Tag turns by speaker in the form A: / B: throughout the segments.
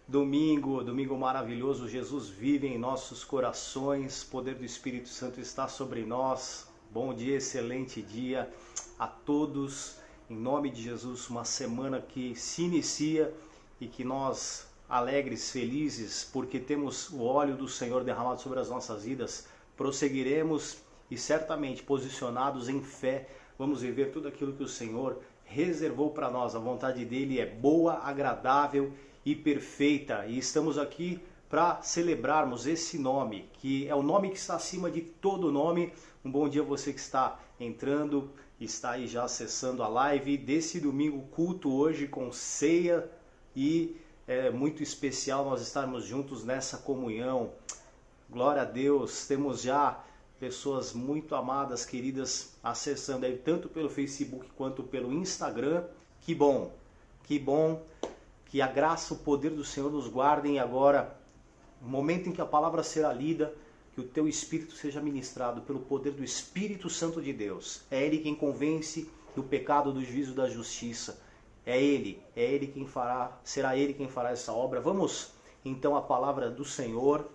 A: Domingo maravilhoso. Jesus vive em nossos corações, o poder do Espírito Santo está sobre nós. Bom dia, excelente dia a todos. Em nome de Jesus, uma semana que se inicia e que nós, alegres, felizes, porque temos o óleo do Senhor derramado sobre as nossas vidas, prosseguiremos e certamente posicionados em fé, vamos viver tudo aquilo que o Senhor reservou para nós. A vontade dele é boa, agradável e perfeita. E estamos aqui para celebrarmos esse nome, que é o nome que está acima de todo nome. Um bom dia a você que está entrando, está aí já acessando a live desse domingo, culto hoje com ceia, e é muito especial nós estarmos juntos nessa comunhão. Glória a Deus, temos já pessoas muito amadas, queridas, acessando aí tanto pelo Facebook quanto pelo Instagram. Que bom, que a graça, o poder do Senhor nos guardem agora, no momento em que a palavra será lida, que o teu espírito seja ministrado pelo poder do Espírito Santo de Deus. É Ele quem convence do pecado, do juízo, da justiça. É Ele quem fará, será Ele quem fará essa obra. Vamos então à palavra do Senhor.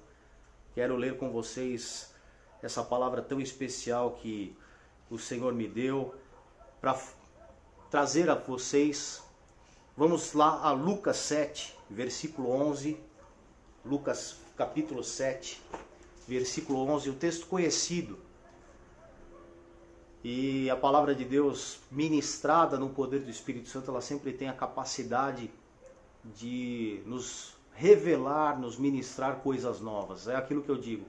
A: Quero ler com vocês essa palavra tão especial que o Senhor me deu para trazer a vocês. Vamos lá a Lucas 7, versículo 11. Lucas capítulo 7, versículo 11, um texto conhecido. E a palavra de Deus ministrada no poder do Espírito Santo, ela sempre tem a capacidade de nos revelar, nos ministrar coisas novas. É aquilo que eu digo.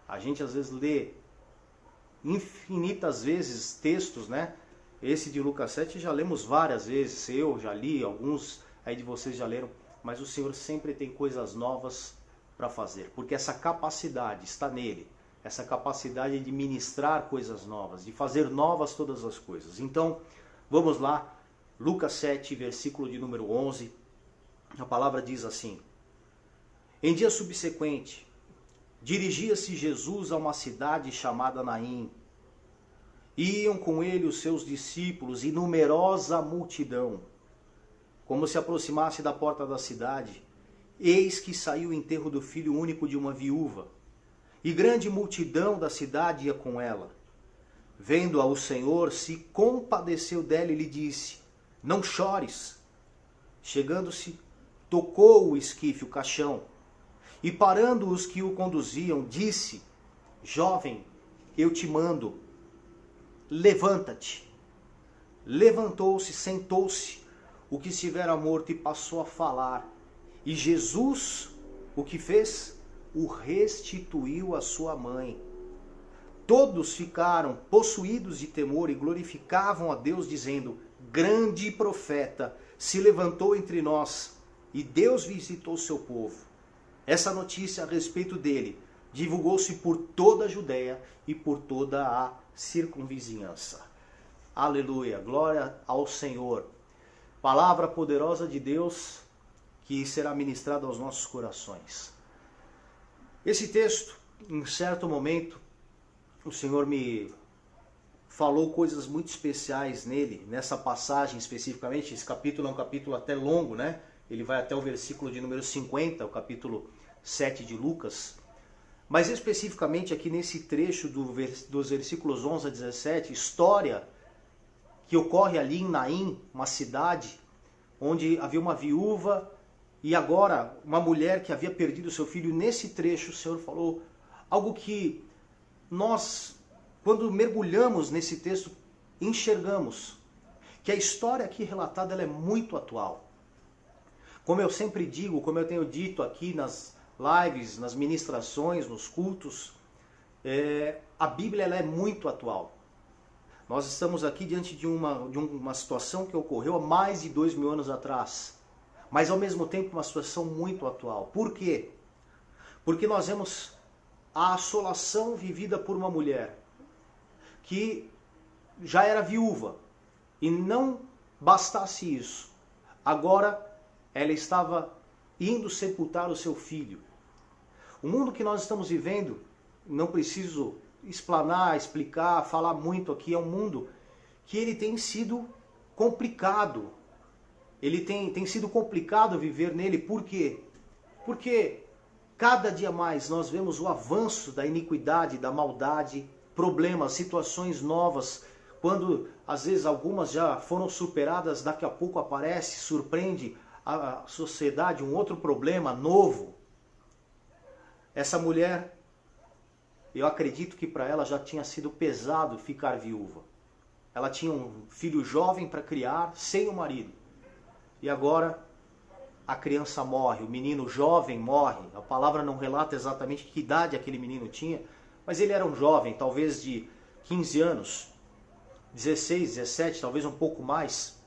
A: A gente às vezes lê infinitas vezes textos, né? Esse de Lucas 7 já lemos várias vezes, eu já li, alguns aí de vocês já leram, mas o Senhor sempre tem coisas novas para fazer, porque essa capacidade está nele, essa capacidade de ministrar coisas novas, de fazer novas todas as coisas. Então, vamos lá, Lucas 7, versículo de número 11, a palavra diz assim: Em dia subsequente, dirigia-se Jesus a uma cidade chamada Naim. Iam com ele os seus discípulos e numerosa multidão. Como se aproximasse da porta da cidade, eis que saiu o enterro do filho único de uma viúva, e grande multidão da cidade ia com ela. Vendo-a, o Senhor se compadeceu dela e lhe disse: Não chores. Chegando-se, tocou o esquife, o caixão, e parando os que o conduziam, disse: Jovem, eu te mando, levanta-te. Levantou-se, sentou-se o que estivera morto e passou a falar. E Jesus, o que fez? O restituiu à sua mãe. Todos ficaram possuídos de temor e glorificavam a Deus, dizendo: Grande profeta se levantou entre nós, e Deus visitou o seu povo. Essa notícia a respeito dele divulgou-se por toda a Judéia e por toda a circunvizinhança. Aleluia, glória ao Senhor. Palavra poderosa de Deus que será ministrada aos nossos corações. Esse texto, em certo momento, o Senhor me falou coisas muito especiais nele, nessa passagem especificamente. Esse capítulo é um capítulo até longo, né? Ele vai até o versículo de número 50, o capítulo 7 de Lucas. Mas especificamente aqui nesse trecho dos versículos 11 a 17, história que ocorre ali em Naim, uma cidade onde havia uma viúva e agora uma mulher que havia perdido seu filho. Nesse trecho o Senhor falou algo que nós, quando mergulhamos nesse texto, enxergamos que a história aqui relatada ela é muito atual. Como eu sempre digo, como eu tenho dito aqui nas lives, nas ministrações, nos cultos, a Bíblia ela é muito atual. Nós estamos aqui diante de uma situação que ocorreu há mais de 2000 anos atrás, mas ao mesmo tempo uma situação muito atual. Por quê? Porque nós vemos a assolação vivida por uma mulher que já era viúva, e não bastasse isso, agora ela estava indo sepultar o seu filho. O mundo que nós estamos vivendo, não preciso explicar, falar muito aqui, é um mundo que ele tem sido complicado. Ele tem sido complicado viver nele. Por quê? Porque cada dia mais nós vemos o avanço da iniquidade, da maldade, problemas, situações novas. Quando às vezes algumas já foram superadas, daqui a pouco aparece, surpreende a sociedade um outro problema novo. Essa mulher, eu acredito que para ela já tinha sido pesado ficar viúva. Ela tinha um filho jovem para criar, sem o marido. E agora a criança morre, o menino jovem morre. A palavra não relata exatamente que idade aquele menino tinha, mas ele era um jovem, talvez de 15 anos, 16, 17, talvez um pouco mais.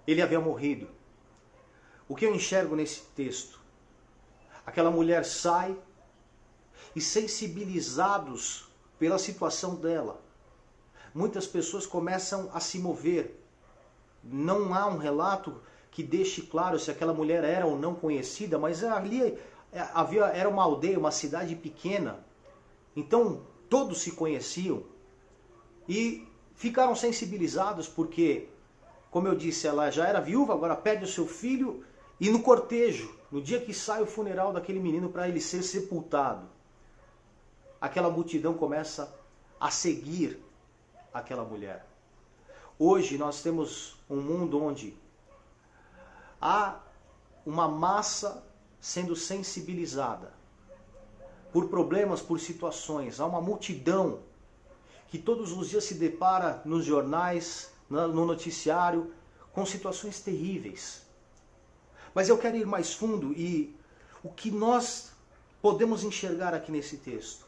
A: Ele havia morrido. O que eu enxergo nesse texto? Aquela mulher sai e, sensibilizados pela situação dela, muitas pessoas começam a se mover. Não há um relato que deixe claro se aquela mulher era ou não conhecida, mas ali era uma aldeia, uma cidade pequena. Então todos se conheciam e ficaram sensibilizados porque, como eu disse, ela já era viúva, agora perde o seu filho, e no cortejo, no dia que sai o funeral daquele menino para ele ser sepultado, aquela multidão começa a seguir aquela mulher. Hoje nós temos um mundo onde há uma massa sendo sensibilizada por problemas, por situações. Há uma multidão que todos os dias se depara nos jornais, no noticiário, com situações terríveis. Mas eu quero ir mais fundo e o que nós podemos enxergar aqui nesse texto?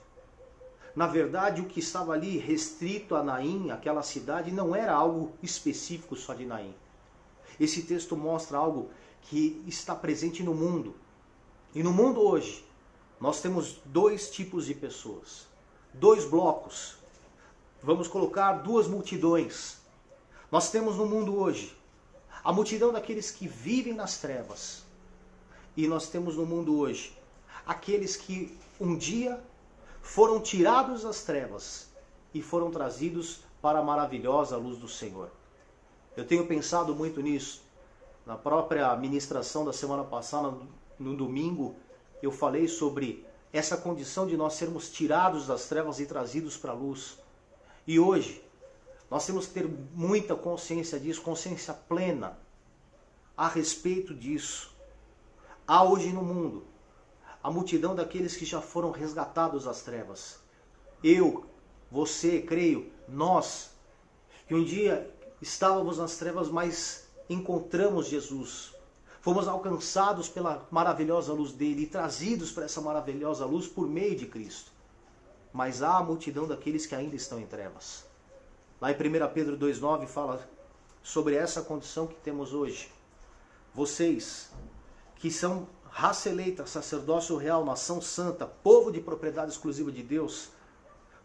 A: Na verdade, o que estava ali restrito a Naim, aquela cidade, não era algo específico só de Naim. Esse texto mostra algo que está presente no mundo. E no mundo hoje, nós temos dois tipos de pessoas, dois blocos. Vamos colocar duas multidões. Nós temos no mundo hoje a multidão daqueles que vivem nas trevas. E nós temos no mundo hoje aqueles que um dia foram tirados das trevas e foram trazidos para a maravilhosa luz do Senhor. Eu tenho pensado muito nisso. Na própria ministração da semana passada, no domingo, eu falei sobre essa condição de nós sermos tirados das trevas e trazidos para a luz. E hoje, nós temos que ter muita consciência disso, consciência plena a respeito disso. Há hoje no mundo a multidão daqueles que já foram resgatados das trevas. Eu, você, creio, nós, que um dia estávamos nas trevas, mas encontramos Jesus. Fomos alcançados pela maravilhosa luz dele e trazidos para essa maravilhosa luz por meio de Cristo. Mas há a multidão daqueles que ainda estão em trevas. Lá em 1 Pedro 2,9 fala sobre essa condição que temos hoje. Vocês, que são raça eleita, sacerdócio real, nação santa, povo de propriedade exclusiva de Deus,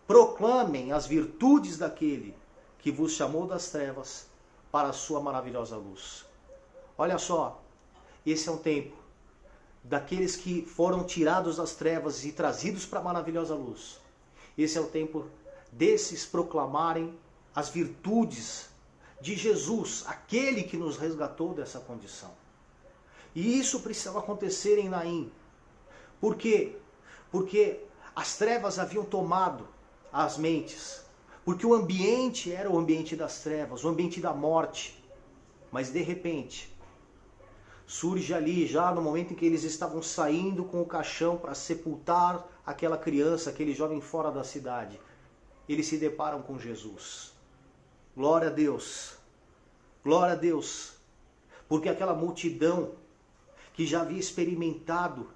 A: proclamem as virtudes daquele que vos chamou das trevas para a sua maravilhosa luz. Olha só, esse é um tempo daqueles que foram tirados das trevas e trazidos para a maravilhosa luz. Esse é o tempo desses proclamarem as virtudes de Jesus, aquele que nos resgatou dessa condição. E isso precisava acontecer em Naim. Por quê? Porque as trevas haviam tomado as mentes. Porque o ambiente era o ambiente das trevas, o ambiente da morte. Mas de repente, surge ali, já no momento em que eles estavam saindo com o caixão para sepultar aquela criança, aquele jovem fora da cidade, eles se deparam com Jesus. Glória a Deus, glória a Deus, porque aquela multidão que já havia experimentado,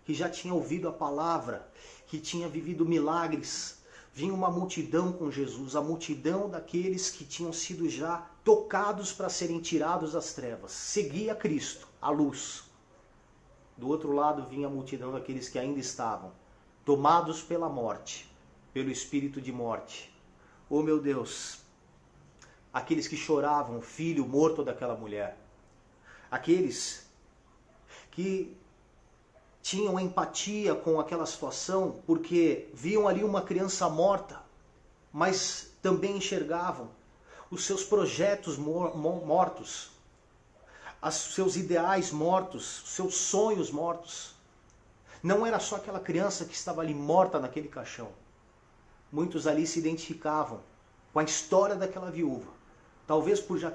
A: que já tinha ouvido a palavra, que tinha vivido milagres, vinha uma multidão com Jesus, a multidão daqueles que tinham sido já tocados para serem tirados das trevas, seguia Cristo, a luz. Do outro lado vinha a multidão daqueles que ainda estavam tomados pela morte, pelo espírito de morte. Oh meu Deus, aqueles que choravam o filho morto daquela mulher, aqueles que tinham empatia com aquela situação, porque viam ali uma criança morta, mas também enxergavam os seus projetos mortos, seus ideais mortos, seus sonhos mortos. Não era só aquela criança que estava ali morta naquele caixão. Muitos ali se identificavam com a história daquela viúva. Talvez por já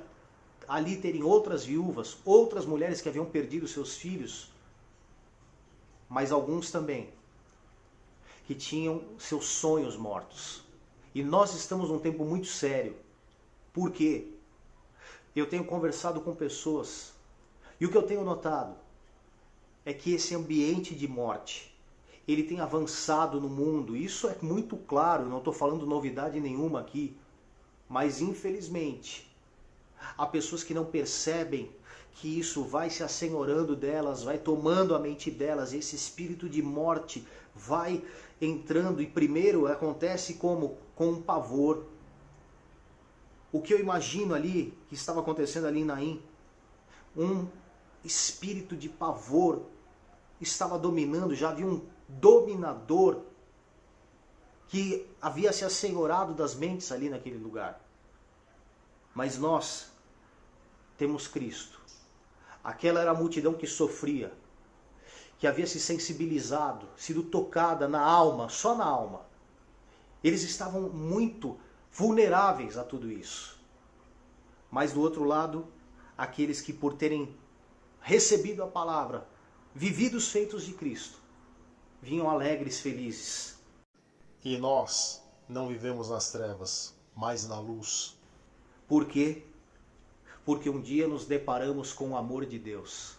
A: ali terem outras viúvas, outras mulheres que haviam perdido seus filhos, mas alguns também que tinham seus sonhos mortos. E nós estamos num tempo muito sério. Por quê? Eu tenho conversado com pessoas e o que eu tenho notado é que esse ambiente de morte, ele tem avançado no mundo. Isso é muito claro, não estou falando novidade nenhuma aqui, mas infelizmente há pessoas que não percebem que isso vai se assenhorando delas, vai tomando a mente delas, esse espírito de morte vai entrando e primeiro acontece como? Com um pavor. O que eu imagino ali, que estava acontecendo ali em Naim, um espírito de pavor estava dominando, já havia um dominador que havia se assenhorado das mentes ali naquele lugar. Mas nós temos Cristo. Aquela era a multidão que sofria, que havia se sensibilizado, sido tocada na alma, só na alma. Eles estavam muito vulneráveis a tudo isso. Mas do outro lado, aqueles que por terem recebido a palavra, vivido os feitos de Cristo, vinham alegres, felizes.
B: E nós não vivemos nas trevas, mas na luz.
A: Por quê? Porque um dia nos deparamos com o amor de Deus.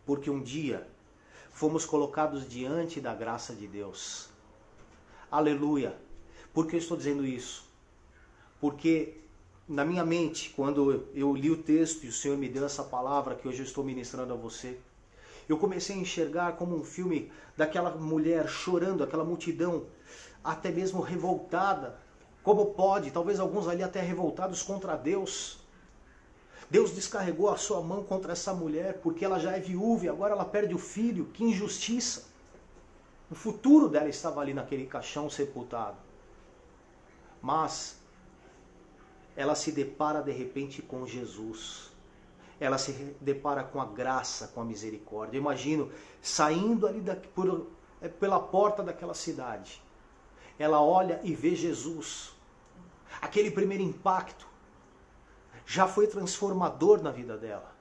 A: Porque um dia fomos colocados diante da graça de Deus. Aleluia! Por que eu estou dizendo isso? Porque na minha mente, quando eu li o texto e o Senhor me deu essa palavra que hoje eu estou ministrando a você, eu comecei a enxergar como um filme daquela mulher chorando, aquela multidão até mesmo revoltada. Como pode? Talvez alguns ali até revoltados contra Deus. Deus descarregou a sua mão contra essa mulher porque ela já é viúva e agora ela perde o filho. Que injustiça! O futuro dela estava ali naquele caixão sepultado. Mas ela se depara de repente com Jesus. Ela se depara com a graça, com a misericórdia. Eu imagino saindo ali pela porta daquela cidade. Ela olha e vê Jesus. Aquele primeiro impacto já foi transformador na vida dela.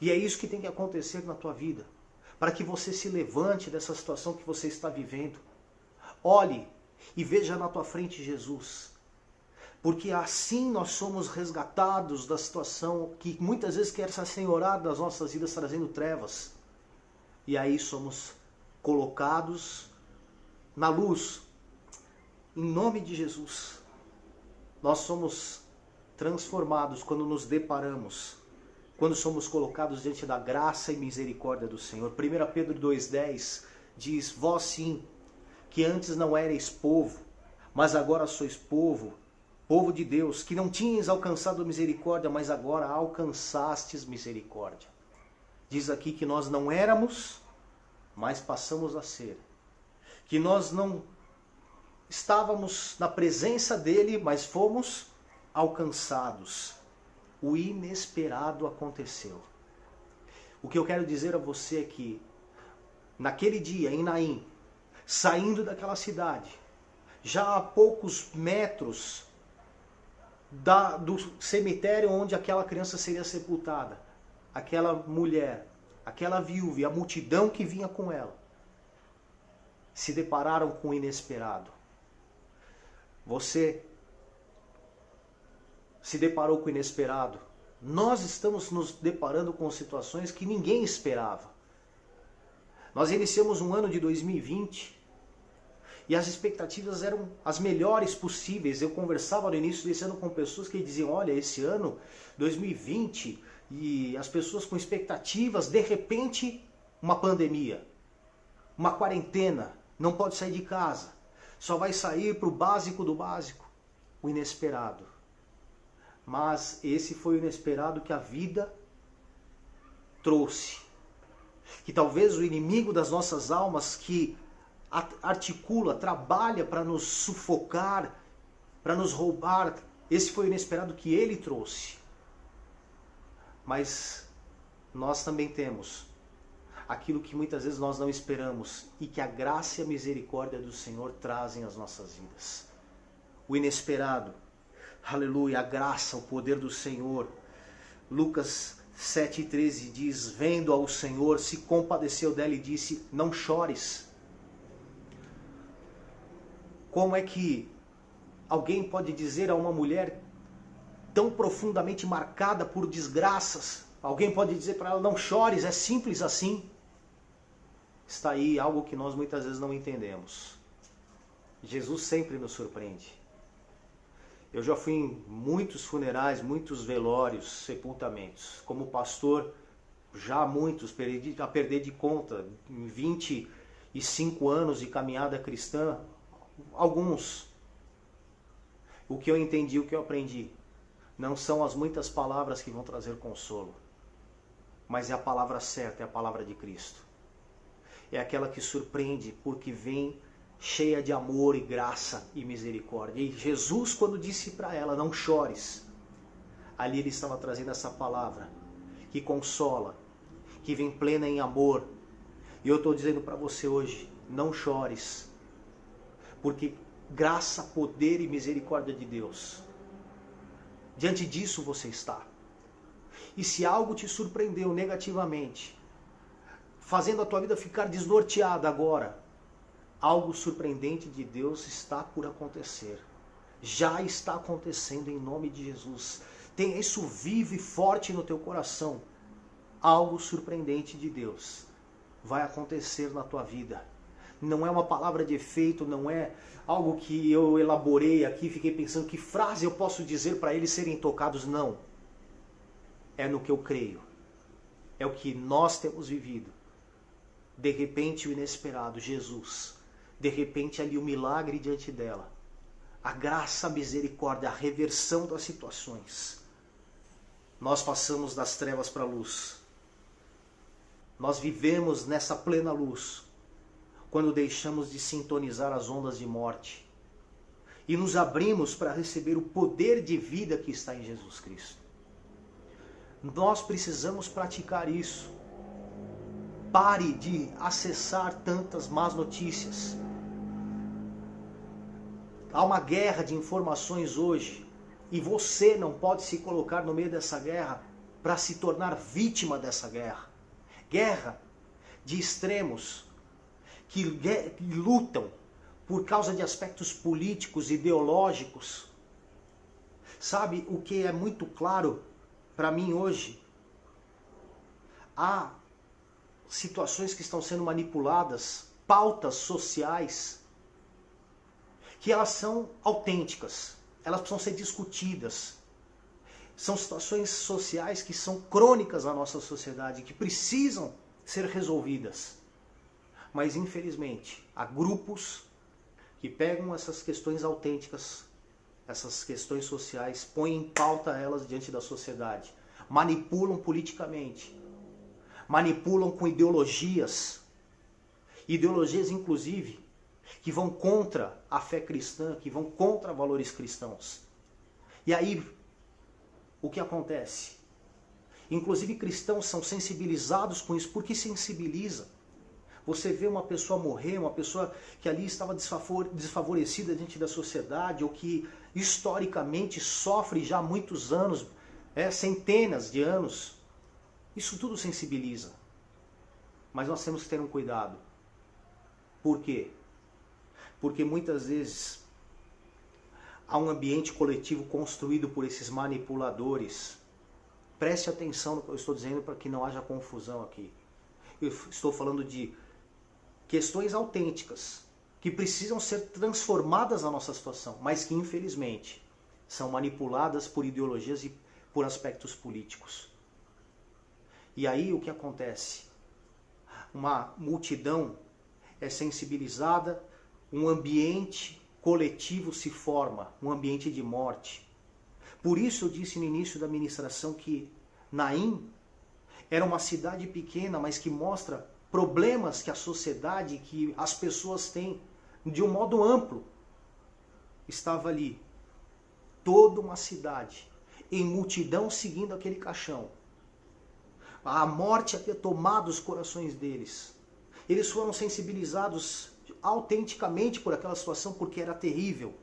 A: E é isso que tem que acontecer na tua vida. Para que você se levante dessa situação que você está vivendo. Olhe e veja na tua frente Jesus. Porque assim nós somos resgatados da situação que muitas vezes quer se assenhorar das nossas vidas trazendo trevas. E aí somos colocados na luz. Em nome de Jesus. Nós somos transformados quando nos deparamos, quando somos colocados diante da graça e misericórdia do Senhor. 1 Pedro 2,10 diz: vós sim, que antes não erais povo, mas agora sois povo, povo de Deus, que não tinhas alcançado misericórdia, mas agora alcançastes misericórdia. Diz aqui que nós não éramos, mas passamos a ser. Que nós não estávamos na presença dele, mas fomos alcançados. O inesperado aconteceu. O que eu quero dizer a você é que, naquele dia, em Naim, saindo daquela cidade, já a poucos metros do cemitério onde aquela criança seria sepultada, aquela mulher, aquela viúva e a multidão que vinha com ela, se depararam com o inesperado. Você se deparou com o inesperado. Nós estamos nos deparando com situações que ninguém esperava. Nós iniciamos um ano de 2020 e as expectativas eram as melhores possíveis. Eu conversava no início desse ano com pessoas que diziam: olha, esse ano, 2020, e as pessoas com expectativas, de repente, uma pandemia, uma quarentena, não pode sair de casa, só vai sair para o básico do básico, o inesperado. Mas esse foi o inesperado que a vida trouxe. Que talvez o inimigo das nossas almas que articula, trabalha para nos sufocar, para nos roubar, esse foi o inesperado que ele trouxe. Mas nós também temos aquilo que muitas vezes nós não esperamos e que a graça e a misericórdia do Senhor trazem às nossas vidas. O inesperado, aleluia, a graça, o poder do Senhor. Lucas 7,13 diz: vendo ao Senhor, se compadeceu dela e disse: não chores. Como é que alguém pode dizer a uma mulher tão profundamente marcada por desgraças, alguém pode dizer para ela: não chores? É simples assim. Está aí algo que nós muitas vezes não entendemos. Jesus sempre nos surpreende. Eu já fui em muitos funerais, muitos velórios, sepultamentos. Como pastor, já muitos, a perder de conta, em 25 anos de caminhada cristã, alguns. O que eu entendi, o que eu aprendi, não são as muitas palavras que vão trazer consolo, mas é a palavra certa, é a palavra de Cristo. É aquela que surpreende porque vem cheia de amor e graça e misericórdia. E Jesus, quando disse para ela: não chores, ali ele estava trazendo essa palavra que consola, que vem plena em amor. E eu estou dizendo para você hoje: não chores, porque graça, poder e misericórdia de Deus, diante disso você está. E se algo te surpreendeu negativamente, fazendo a tua vida ficar desnorteada agora, algo surpreendente de Deus está por acontecer. Já está acontecendo em nome de Jesus. Tenha isso vivo e forte no teu coração. Algo surpreendente de Deus vai acontecer na tua vida. Não é uma palavra de efeito, não é algo que eu elaborei aqui, fiquei pensando que frase eu posso dizer para eles serem tocados. Não. É no que eu creio. É o que nós temos vivido. De repente o inesperado, Jesus. De repente ali o milagre diante dela. A graça, a misericórdia, a reversão das situações. Nós passamos das trevas para a luz. Nós vivemos nessa plena luz quando deixamos de sintonizar as ondas de morte e nos abrimos para receber o poder de vida que está em Jesus Cristo. Nós precisamos praticar isso. Pare de acessar tantas más notícias. Há uma guerra de informações hoje e você não pode se colocar no meio dessa guerra para se tornar vítima dessa guerra. Guerra de extremos que lutam por causa de aspectos políticos, ideológicos. Sabe o que é muito claro para mim hoje? Há situações que estão sendo manipuladas, pautas sociais, que elas são autênticas, elas precisam ser discutidas. São situações sociais que são crônicas na nossa sociedade, que precisam ser resolvidas. Mas infelizmente, há grupos que pegam essas questões autênticas, essas questões sociais, põem em pauta elas diante da sociedade, manipulam politicamente, manipulam com ideologias inclusive que vão contra a fé cristã, que vão contra valores cristãos. E aí, o que acontece? Inclusive cristãos são sensibilizados com isso. Por que sensibiliza? Você vê uma pessoa morrer, uma pessoa que ali estava desfavorecida diante da sociedade, ou que historicamente sofre já há muitos anos, centenas de anos. Isso tudo sensibiliza. Mas nós temos que ter um cuidado. Por quê? Porque muitas vezes há um ambiente coletivo construído por esses manipuladores. Preste atenção no que eu estou dizendo para que não haja confusão aqui. Eu estou falando de questões autênticas que precisam ser transformadas na nossa situação, mas que infelizmente são manipuladas por ideologias e por aspectos políticos. E aí o que acontece? Uma multidão é sensibilizada, um ambiente coletivo se forma, um ambiente de morte. Por isso eu disse no início da ministração que Naim era uma cidade pequena, mas que mostra problemas que a sociedade, que as pessoas têm de um modo amplo. Estava ali toda uma cidade em multidão seguindo aquele caixão. A morte havia tomado os corações deles. Eles foram sensibilizados autenticamente por aquela situação, porque era terrível.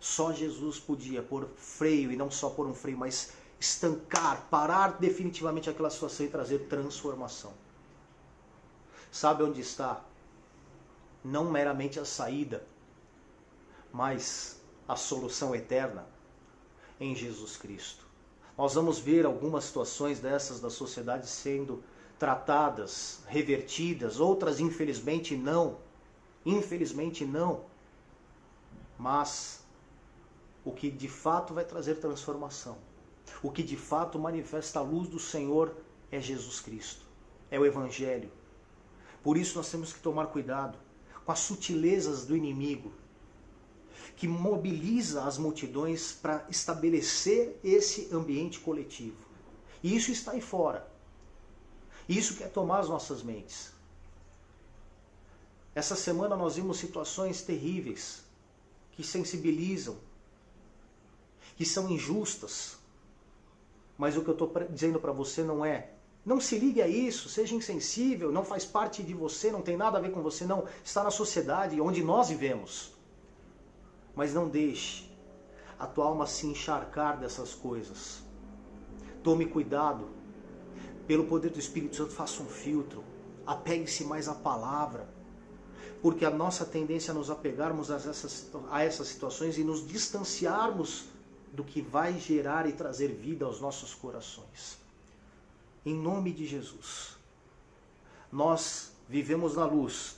A: Só Jesus podia pôr freio, e não só pôr um freio, mas estancar, parar definitivamente aquela situação e trazer transformação. Sabe onde está? Não meramente a saída, mas a solução eterna em Jesus Cristo. Nós vamos ver algumas situações dessas da sociedade sendo tratadas, revertidas, outras infelizmente não. Infelizmente não. Mas o que de fato vai trazer transformação, o que de fato manifesta a luz do Senhor é Jesus Cristo, é o Evangelho. Por isso nós temos que tomar cuidado com as sutilezas do inimigo, que mobiliza as multidões para estabelecer esse ambiente coletivo. E isso está aí fora. Isso quer tomar as nossas mentes. Essa semana nós vimos situações terríveis, que sensibilizam, que são injustas. Mas o que eu estou dizendo para você não se ligue a isso, seja insensível, não faz parte de você, não tem nada a ver com você, não. Está na sociedade onde nós vivemos. Mas não deixe a tua alma se encharcar dessas coisas. Tome cuidado. Pelo poder do Espírito Santo, faça um filtro. Apegue-se mais à palavra. Porque a nossa tendência é nos apegarmos a essas situações e nos distanciarmos do que vai gerar e trazer vida aos nossos corações. Em nome de Jesus. Nós vivemos na luz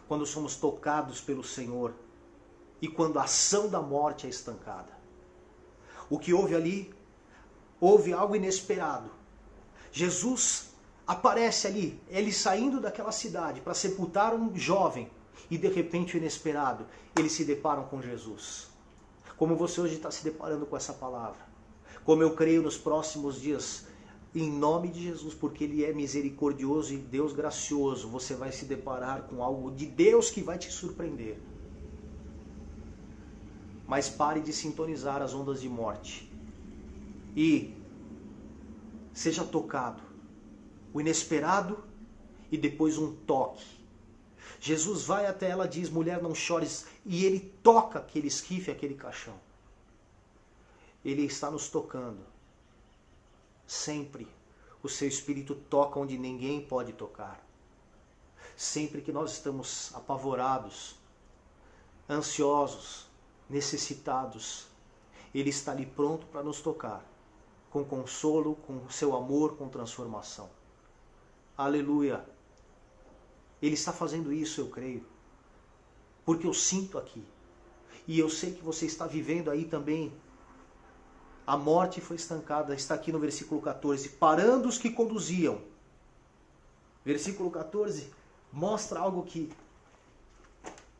A: quando somos tocados pelo Senhor e quando a ação da morte é estancada. O que houve ali, houve algo inesperado. Jesus aparece ali, ele saindo daquela cidade para sepultar um jovem, e de repente, o inesperado, eles se deparam com Jesus. Como você hoje está se deparando com essa palavra. Como eu creio nos próximos dias, em nome de Jesus, porque Ele é misericordioso e Deus gracioso, você vai se deparar com algo de Deus que vai te surpreender. Mas pare de sintonizar as ondas de morte. E seja tocado. O inesperado e depois um toque. Jesus vai até ela e diz, mulher, não chores. E ele toca aquele esquife, aquele caixão. Ele está nos tocando. Sempre o seu Espírito toca onde ninguém pode tocar. Sempre que nós estamos apavorados, ansiosos, necessitados, Ele está ali pronto para nos tocar. Com consolo, com seu amor, com transformação. Aleluia. Ele está fazendo isso, eu creio. Porque eu sinto aqui. E eu sei que você está vivendo aí também. A morte foi estancada, está aqui no versículo 14. Parando os que conduziam. Versículo 14 mostra algo que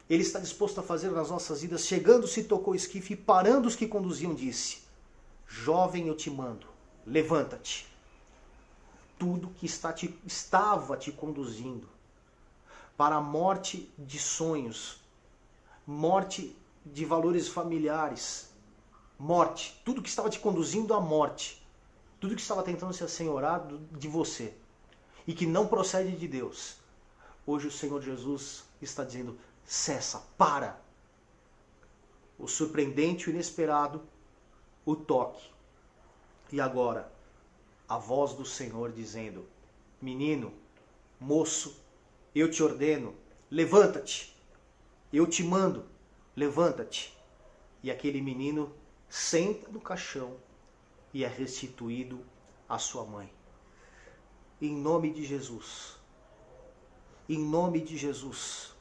A: Ele está disposto a fazer nas nossas vidas. Chegando-se, tocou o esquife e parando os que conduziam, disse, jovem, eu te mando, levanta-te. Tudo que estava te conduzindo para a morte de sonhos, morte de valores familiares, morte, tudo que estava te conduzindo à morte, tudo que estava tentando se assenhorar de você e que não procede de Deus. Hoje o Senhor Jesus está dizendo, cessa, para. O surpreendente, o inesperado, o toque. E agora, a voz do Senhor dizendo, menino, moço, eu te ordeno, levanta-te. Eu te mando, levanta-te. E aquele menino senta no caixão e é restituído à sua mãe. Em nome de Jesus. Em nome de Jesus.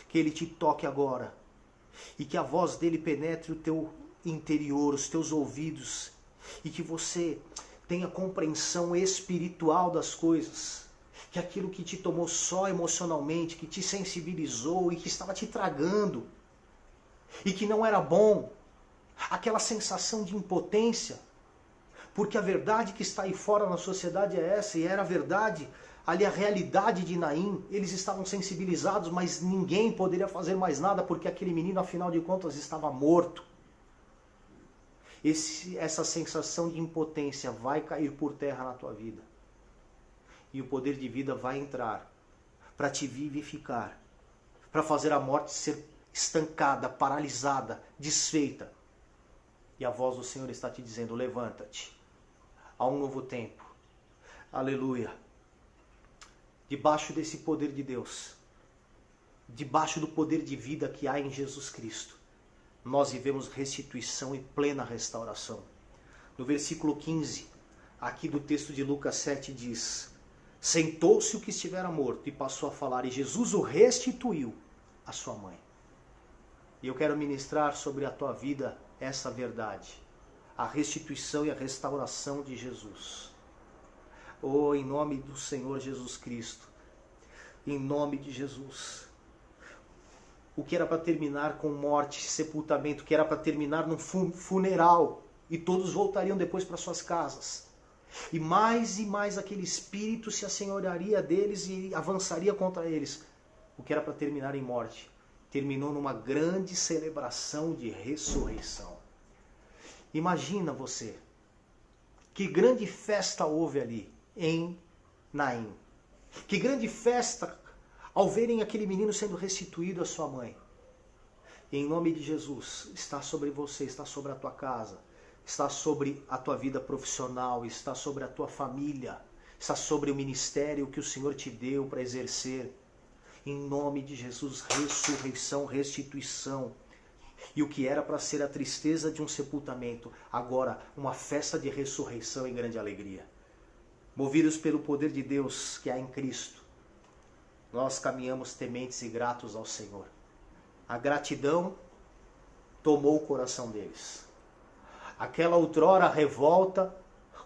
A: Que Ele te toque agora. E que a voz dele penetre o teu interior, os teus ouvidos. E que você tenha compreensão espiritual das coisas. Que aquilo que te tomou só emocionalmente, que te sensibilizou e que estava te tragando. E que não era bom. Aquela sensação de impotência. Porque a verdade que está aí fora na sociedade é essa. E era a verdade, ali a realidade de Naim. Eles estavam sensibilizados, mas ninguém poderia fazer mais nada. Porque aquele menino, afinal de contas, estava morto. essa sensação de impotência vai cair por terra na tua vida. E o poder de vida vai entrar para te vivificar, para fazer a morte ser estancada, paralisada, desfeita. E a voz do Senhor está te dizendo: levanta-te, há um novo tempo. Aleluia. Debaixo desse poder de Deus, debaixo do poder de vida que há em Jesus Cristo, nós vivemos restituição e plena restauração. No versículo 15, aqui do texto de Lucas 7 diz: sentou-se o que estivera morto e passou a falar, e Jesus o restituiu à sua mãe. E eu quero ministrar sobre a tua vida essa verdade, a restituição e a restauração de Jesus. Oh, em nome do Senhor Jesus Cristo, em nome de Jesus. O que era para terminar com morte, sepultamento, o que era para terminar num funeral, e todos voltariam depois para suas casas. E mais aquele espírito se assenhorearia deles e avançaria contra eles. O que era para terminar em morte, terminou numa grande celebração de ressurreição. Imagina você, que grande festa houve ali em Naim. Que grande festa ao verem aquele menino sendo restituído à sua mãe. E em nome de Jesus, está sobre você, está sobre a tua casa, está sobre a tua vida profissional, está sobre a tua família, está sobre o ministério que o Senhor te deu para exercer. Em nome de Jesus, ressurreição, restituição. E o que era para ser a tristeza de um sepultamento, agora uma festa de ressurreição e grande alegria. Movidos pelo poder de Deus que há em Cristo, nós caminhamos tementes e gratos ao Senhor. A gratidão tomou o coração deles. Aquela outrora revolta,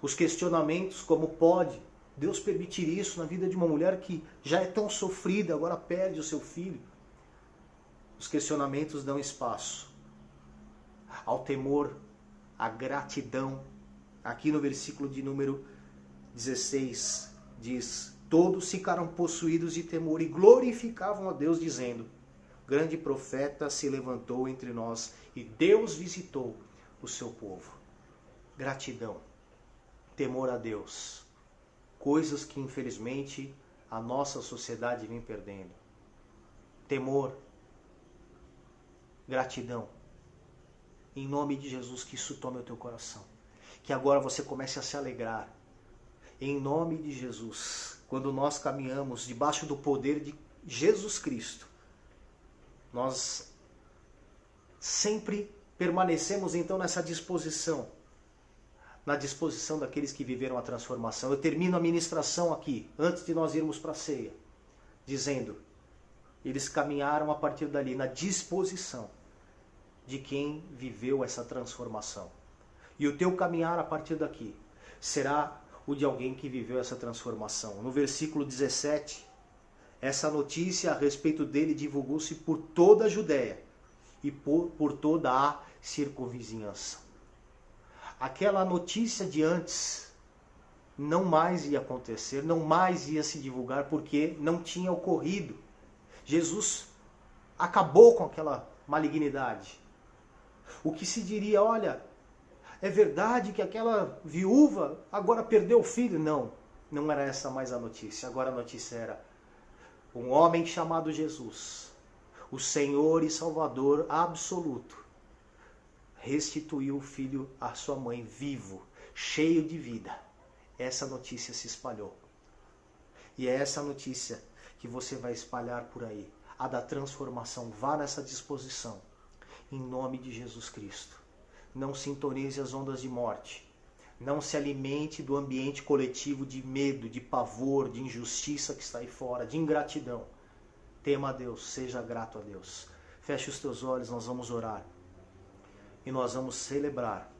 A: os questionamentos, como pode Deus permitir isso na vida de uma mulher que já é tão sofrida, agora perde o seu filho? Os questionamentos dão espaço ao temor, à gratidão. Aqui no versículo de número 16 diz: todos ficaram possuídos de temor e glorificavam a Deus, dizendo: grande profeta se levantou entre nós e Deus visitou o seu povo. Gratidão, temor a Deus, coisas que infelizmente a nossa sociedade vem perdendo. Temor, gratidão. Em nome de Jesus, que isso tome o teu coração. Que agora você comece a se alegrar. Em nome de Jesus, quando nós caminhamos debaixo do poder de Jesus Cristo, nós sempre permanecemos então nessa disposição, na disposição daqueles que viveram a transformação. Eu termino a ministração aqui, antes de nós irmos para a ceia, dizendo: eles caminharam a partir dali na disposição de quem viveu essa transformação. E o teu caminhar a partir daqui será o de alguém que viveu essa transformação. No versículo 17, essa notícia a respeito dele divulgou-se por toda a Judéia e por toda a circunvizinhança. Aquela notícia de antes não mais ia acontecer, não mais ia se divulgar, porque não tinha ocorrido. Jesus acabou com aquela malignidade. O que se diria: olha, é verdade que aquela viúva agora perdeu o filho? Não, não era essa mais a notícia. Agora a notícia era: um homem chamado Jesus, o Senhor e Salvador absoluto, restituiu o filho à sua mãe vivo, cheio de vida. Essa notícia se espalhou. E é essa notícia que você vai espalhar por aí, a da transformação. Vá nessa disposição, em nome de Jesus Cristo. Não sintonize as ondas de morte. Não se alimente do ambiente coletivo de medo, de pavor, de injustiça que está aí fora, de ingratidão. Tema a Deus, seja grato a Deus. Feche os teus olhos, nós vamos orar. E nós vamos celebrar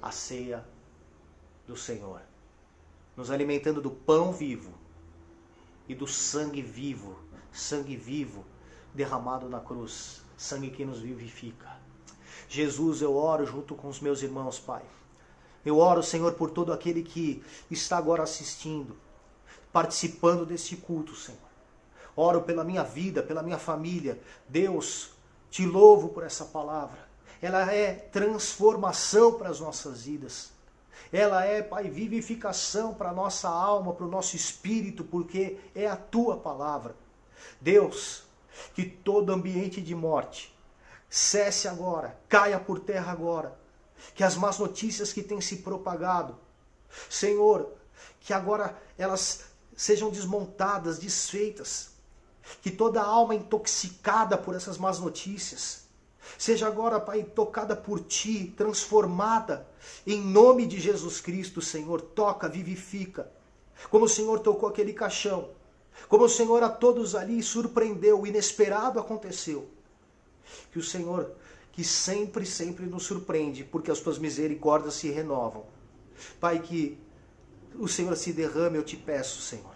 A: a ceia do Senhor, nos alimentando do pão vivo e do sangue vivo derramado na cruz, sangue que nos vivifica. Jesus, eu oro junto com os meus irmãos, Pai. Eu oro, Senhor, por todo aquele que está agora assistindo, participando desse culto, Senhor. Oro pela minha vida, pela minha família. Deus, te louvo por essa palavra. ela é transformação para as nossas vidas. Ela é, Pai, vivificação para a nossa alma, para o nosso espírito, porque é a Tua palavra. Deus, que todo ambiente de morte cesse agora, caia por terra agora. Que as más notícias que têm se propagado, Senhor, que agora elas sejam desmontadas, desfeitas. Que toda alma intoxicada por essas más notícias seja agora, Pai, tocada por Ti, transformada, em nome de Jesus Cristo, Senhor. Toca, vivifica, como o Senhor tocou aquele caixão, como o Senhor a todos ali surpreendeu, o inesperado aconteceu. Que o Senhor, que sempre, sempre nos surpreende, porque as Tuas misericórdias se renovam. Pai, que o Senhor se derrame, eu te peço, Senhor.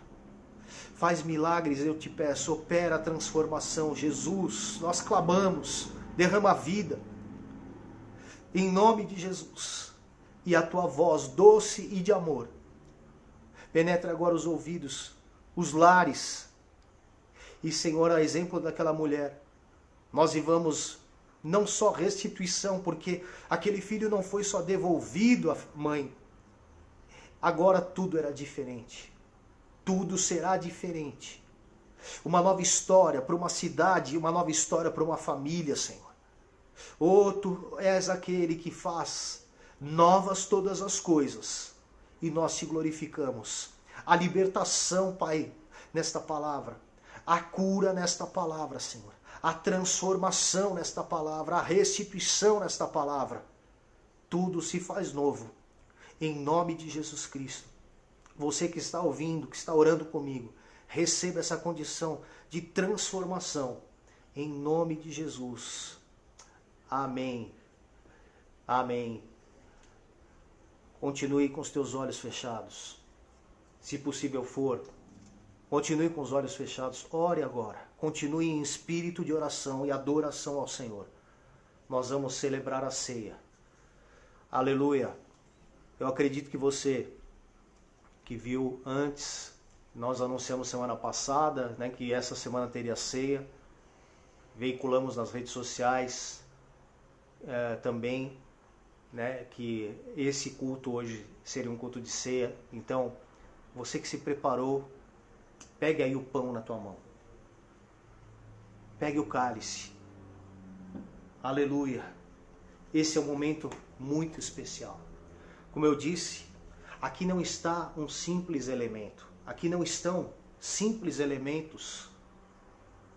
A: Faz milagres, eu te peço, opera a transformação. Jesus, nós clamamos, derrama a vida, em nome de Jesus. E a Tua voz doce e de amor penetra agora os ouvidos, os lares. E, Senhor, a exemplo daquela mulher, nós vivamos não só restituição, porque aquele filho não foi só devolvido à mãe. Agora tudo era diferente. Tudo será diferente. Uma nova história para uma cidade, uma nova história para uma família, Senhor. Oh, Tu és aquele que faz novas todas as coisas. E nós te glorificamos. A libertação, Pai, nesta palavra. A cura nesta palavra, Senhor. A transformação nesta palavra. A restituição nesta palavra. Tudo se faz novo. Em nome de Jesus Cristo. Você que está ouvindo, que está orando comigo, receba essa condição de transformação. Em nome de Jesus. Amém. Amém. Continue com os teus olhos fechados. Se possível for, continue com os olhos fechados. Ore agora. Continue em espírito de oração e adoração ao Senhor. Nós vamos celebrar a ceia. Aleluia. Eu acredito que você que viu antes, nós anunciamos semana passada, né, que essa semana teria ceia. Veiculamos nas redes sociais também, né, que esse culto hoje seria um culto de ceia. Então, você que se preparou, pegue aí o pão na tua mão. Pegue o cálice. Aleluia. Esse é um momento muito especial. Como eu disse, aqui não está um simples elemento. Aqui não estão simples elementos.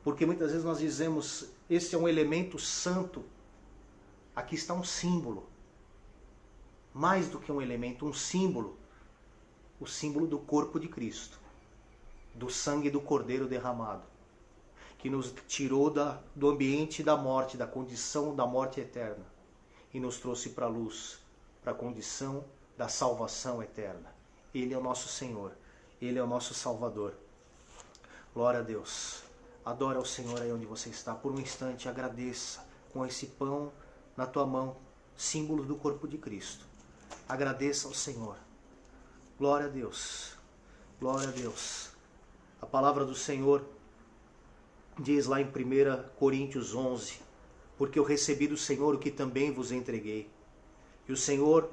A: Porque muitas vezes nós dizemos, esse é um elemento santo. Aqui está um símbolo. Mais do que um elemento, um símbolo. O símbolo do corpo de Cristo. Do sangue do Cordeiro derramado. Que nos tirou do ambiente da morte, da condição da morte eterna. E nos trouxe para a luz, para a condição da salvação eterna. Ele é o nosso Senhor. Ele é o nosso Salvador. Glória a Deus. Adora ao Senhor aí onde você está. Por um instante, agradeça com esse pão na tua mão, símbolo do corpo de Cristo. Agradeça ao Senhor. Glória a Deus. Glória a Deus. A palavra do Senhor diz lá em 1 Coríntios 11, porque eu recebi do Senhor o que também vos entreguei. Que o Senhor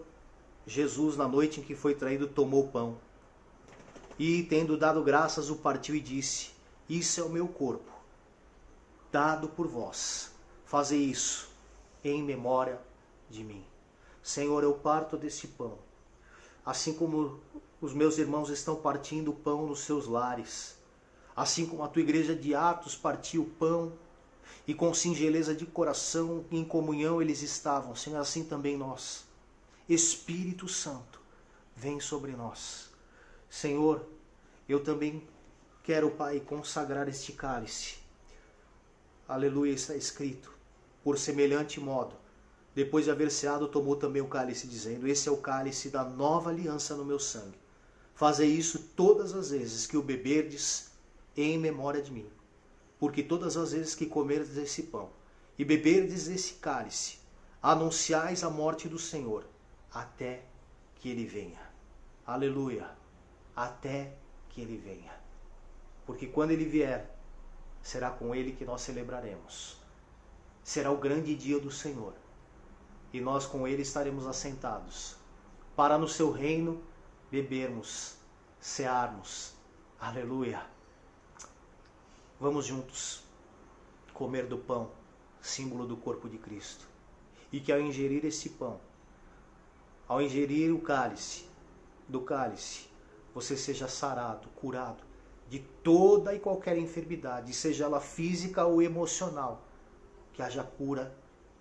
A: Jesus, na noite em que foi traído, tomou o pão. E, tendo dado graças, o partiu e disse, isso é o meu corpo, dado por vós. Fazei isso em memória de mim. Senhor, eu parto desse pão, assim como os meus irmãos estão partindo o pão nos seus lares, assim como a tua igreja de Atos partiu o pão, e com singeleza de coração, em comunhão eles estavam, Senhor, assim também nós. Espírito Santo, vem sobre nós. Senhor, eu também quero, Pai, consagrar este cálice. Aleluia, está escrito. Por semelhante modo, depois de haver ceado, tomou também o cálice, dizendo, esse é o cálice da nova aliança no meu sangue. Fazei isso todas as vezes que o beberdes em memória de mim. Porque todas as vezes que comerdes esse pão e beberdes esse cálice, anunciais a morte do Senhor, até que Ele venha. Aleluia. Até que Ele venha. Porque quando Ele vier, será com Ele que nós celebraremos. Será o grande dia do Senhor. e nós com ele estaremos assentados, para no seu reino bebermos, cearmos. Aleluia! Vamos juntos comer do pão, símbolo do corpo de Cristo. E que ao ingerir esse pão, ao ingerir o cálice, do cálice, você seja sarado, curado de toda e qualquer enfermidade, seja ela física ou emocional. Que haja cura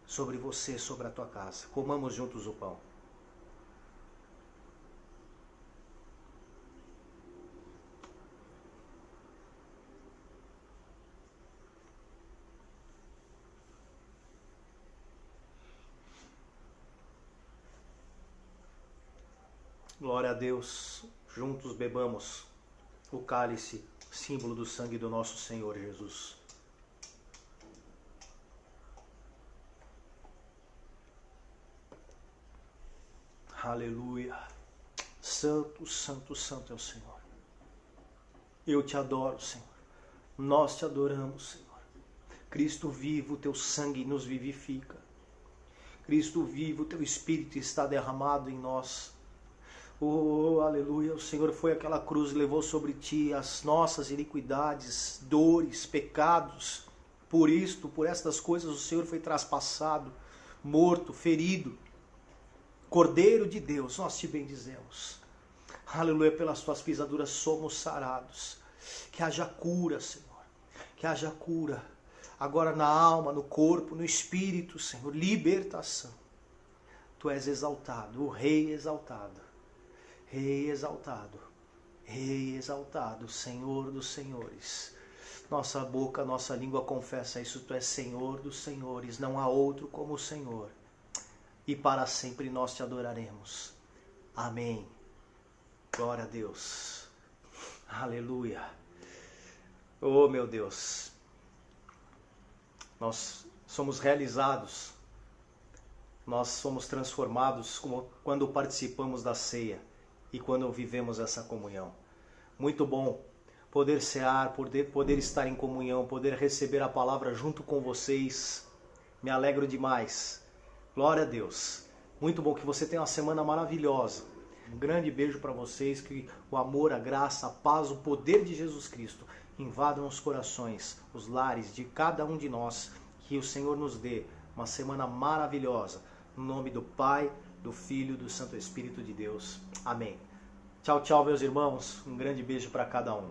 A: sobre você, sobre a tua casa. Comamos juntos o pão. Glória a Deus. Juntos bebamos o cálice, símbolo do sangue do nosso Senhor Jesus. Aleluia. Santo, santo, santo é o Senhor. Eu te adoro, Senhor. Nós te adoramos, Senhor. Cristo vivo, o teu sangue nos vivifica. Cristo vivo, o teu Espírito está derramado em nós. Oh, aleluia. O Senhor foi àquela cruz e levou sobre ti as nossas iniquidades, dores, pecados. Por isto, por estas coisas, o Senhor foi traspassado, morto, ferido. Cordeiro de Deus, nós te bendizemos. Aleluia, pelas tuas pisaduras somos sarados. Que haja cura, Senhor. Que haja cura. Agora na alma, no corpo, no espírito, Senhor. Libertação. Tu és exaltado, o Rei exaltado. Rei exaltado. Rei exaltado, Senhor dos senhores. Nossa boca, nossa língua confessa isso. Tu és Senhor dos senhores. Não há outro como o Senhor. E para sempre nós te adoraremos. Amém. Glória a Deus. Aleluia. Oh, meu Deus. Nós somos realizados. Nós somos transformados quando participamos da ceia e quando vivemos essa comunhão. Muito bom poder cear, poder estar em comunhão, poder receber a palavra junto com vocês. Me alegro demais. Glória a Deus. Muito bom, que você tenha uma semana maravilhosa. Um grande beijo para vocês, que o amor, a graça, a paz, o poder de Jesus Cristo invadam os corações, os lares de cada um de nós. Que o Senhor nos dê uma semana maravilhosa. No nome do Pai, do Filho e do Santo Espírito de Deus. Amém. Tchau, tchau, meus irmãos. Um grande beijo para cada um.